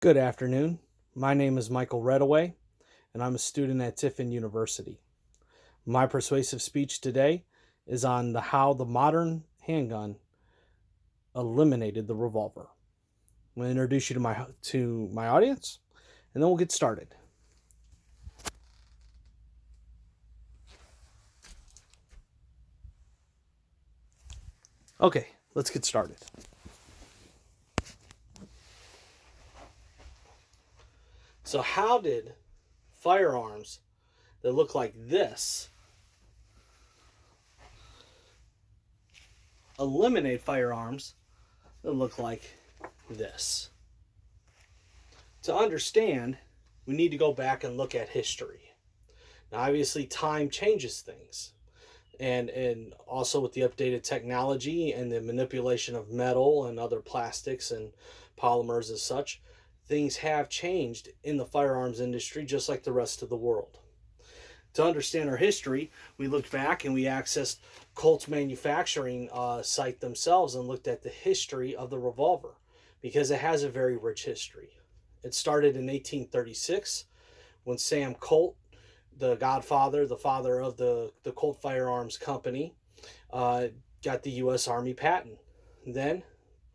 Good afternoon. My name is Michael Redaway, and I'm a student at Tiffin University. My persuasive speech today is on how the modern handgun eliminated the revolver. I'm going to introduce you to my audience, and then we'll get started. Okay, let's get started. So, how did firearms that look like this eliminate firearms that look like this? To understand, we need to go back and look at history. Now, obviously, time changes things. And also with the updated technology and the manipulation of metal and other plastics and polymers as such, things have changed in the firearms industry just like the rest of the world. To understand our history, we looked back and we accessed Colt's manufacturing site themselves and looked at the history of the revolver because it has a very rich history. It started in 1836 when Sam Colt, the godfather, the father of the Colt Firearms Company, got the U.S. Army patent. Then,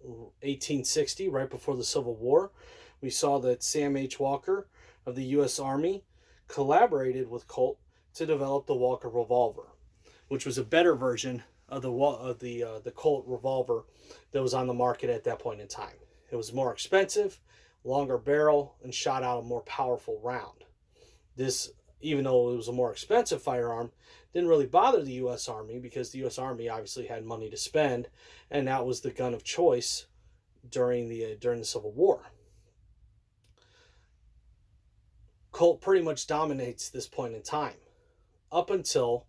1860, right before the Civil War, we saw that Sam H. Walker of the U.S. Army collaborated with Colt to develop the Walker revolver, which was a better version of the Colt revolver that was on the market at that point in time. It was more expensive, longer barrel, and shot out a more powerful round. This, even though it was a more expensive firearm, didn't really bother the U.S. Army because the U.S. Army obviously had money to spend, and that was the gun of choice during the Civil War. Colt pretty much dominates this point in time up until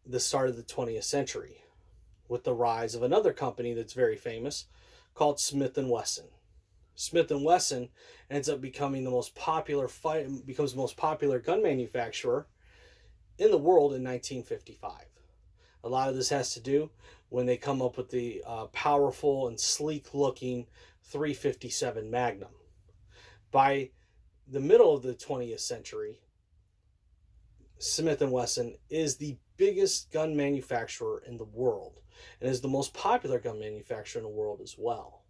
the start of the 20th century with the rise of another company that's very famous called Smith & Wesson. Smith & Wesson ends up becoming becomes the most popular gun manufacturer in the world in 1955. A lot of this has to do when they come up with the powerful and sleek-looking 357 Magnum. By the middle of the 20th century, Smith & Wesson is the biggest gun manufacturer in the world and is the most popular gun manufacturer in the world as well.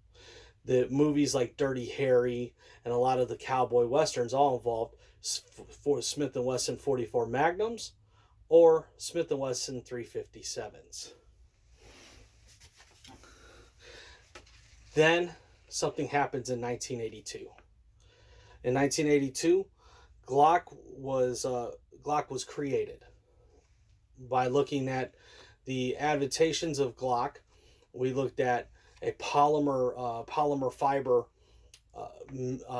The movies like Dirty Harry and a lot of the cowboy westerns all involved for Smith & Wesson 44 Magnums or Smith & Wesson 357s. Then something happens in 1982. In 1982, Glock was created. By looking at the adaptations of Glock, we looked at a polymer fiber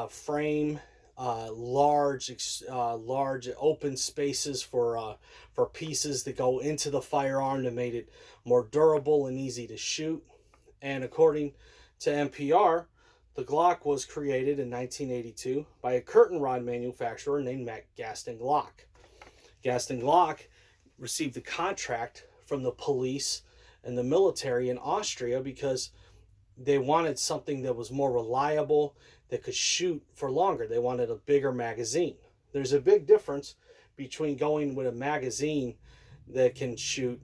frame, large open spaces for pieces that go into the firearm to make it more durable and easy to shoot. And according to NPR, the Glock was created in 1982 by a curtain rod manufacturer named Gaston Glock. Gaston Glock received the contract from the police and the military in Austria because they wanted something that was more reliable, that could shoot for longer. They wanted a bigger magazine. There's a big difference between going with a magazine that can shoot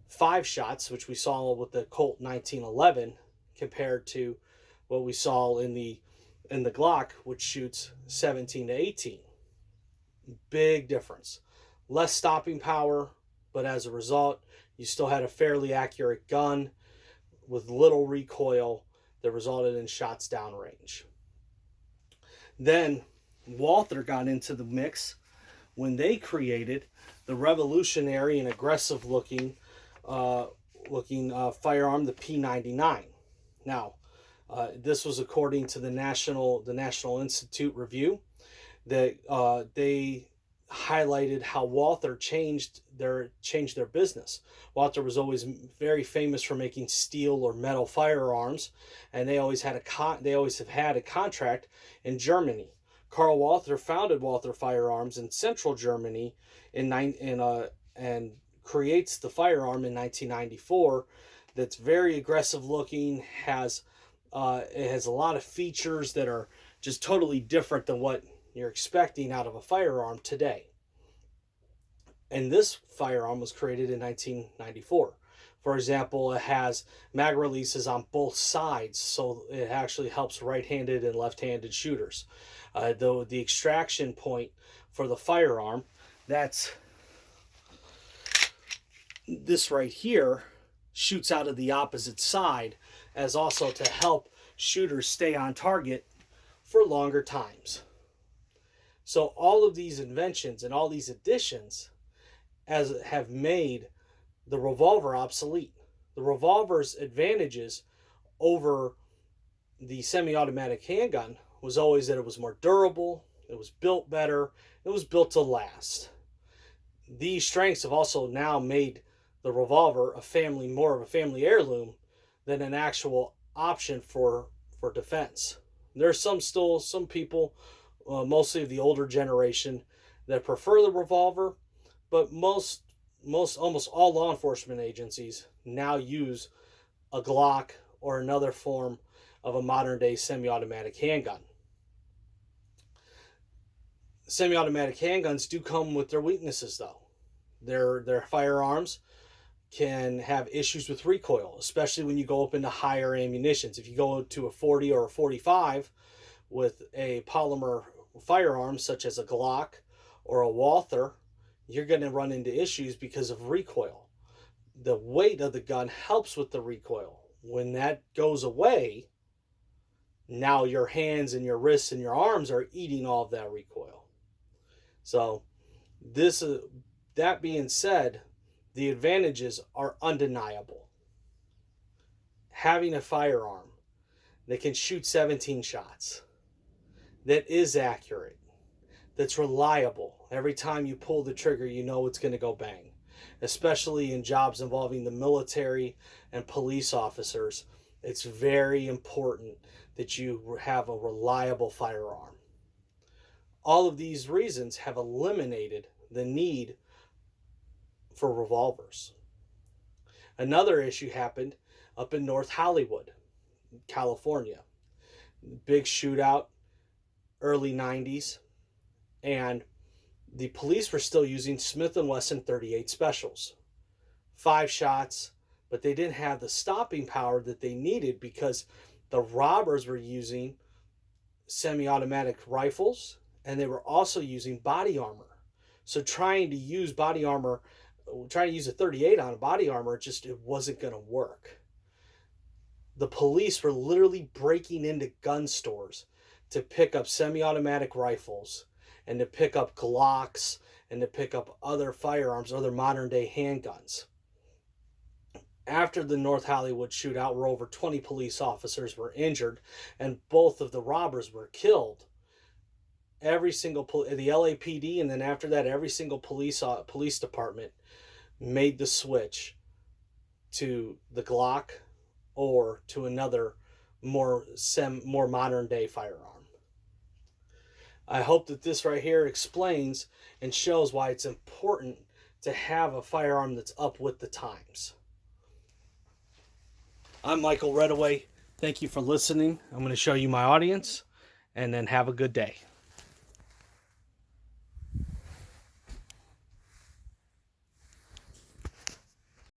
5 shots, which we saw with the Colt 1911, compared to what we saw in the Glock, which shoots 17 to 18. Big difference. Less stopping power, but as a result, you still had a fairly accurate gun with little recoil that resulted in shots downrange. Then Walther got into the mix when they created the revolutionary and aggressive looking firearm, the P99. Now, this was according to the National Institute review that they highlighted how Walther changed their business. Walther was always very famous for making steel or metal firearms, and they always have had a contract in Germany. Karl Walther founded Walther Firearms in central Germany and creates the firearm in 1994 that's very aggressive looking, it has a lot of features that are just totally different than what you're expecting out of a firearm today. And this firearm was created in 1994. For example, it has mag releases on both sides, so it actually helps right-handed and left-handed shooters. Though the extraction point for the firearm, that's this right here, shoots out of the opposite side, as also to help shooters stay on target for longer times. So all of these inventions and all these additions have made the revolver obsolete. The revolver's advantages over the semi-automatic handgun was always that it was more durable, it was built better, it was built to last. These strengths have also now made the revolver more of a family heirloom than an actual option for defense. There's some people, mostly of the older generation, that prefer the revolver, but almost all law enforcement agencies now use a Glock or another form of a modern day semi-automatic handgun. Semi-automatic handguns do come with their weaknesses though. Their firearms can have issues with recoil, especially when you go up into higher ammunitions. If you go to a 40 or a 45 with a polymer firearm such as a Glock or a Walther, you're going to run into issues because of recoil. The weight of the gun helps with the recoil. When that goes away, now your hands and your wrists and your arms are eating all of that recoil. So that being said, the advantages are undeniable. Having a firearm that can shoot 17 shots, that is accurate, that's reliable. Every time you pull the trigger, you know it's going to go bang. Especially in jobs involving the military and police officers, it's very important that you have a reliable firearm. All of these reasons have eliminated the need for revolvers. Another issue happened up in North Hollywood, California. Big shootout, early 90s, and the police were still using Smith & Wesson 38 specials. 5 shots, but they didn't have the stopping power that they needed because the robbers were using semi-automatic rifles and they were also using body armor. So trying to use a 38 on a body armor, it wasn't going to work. The police were literally breaking into gun stores to pick up semi-automatic rifles and to pick up Glocks and to pick up other firearms, other modern day handguns. After the North Hollywood shootout, where over 20 police officers were injured and both of the robbers were killed, the LAPD, and then after that, every single police department made the switch to the Glock or to another more modern day firearm. I hope that this right here explains and shows why it's important to have a firearm that's up with the times. I'm Michael Redaway. Thank you for listening. I'm going to show you my audience, and then have a good day.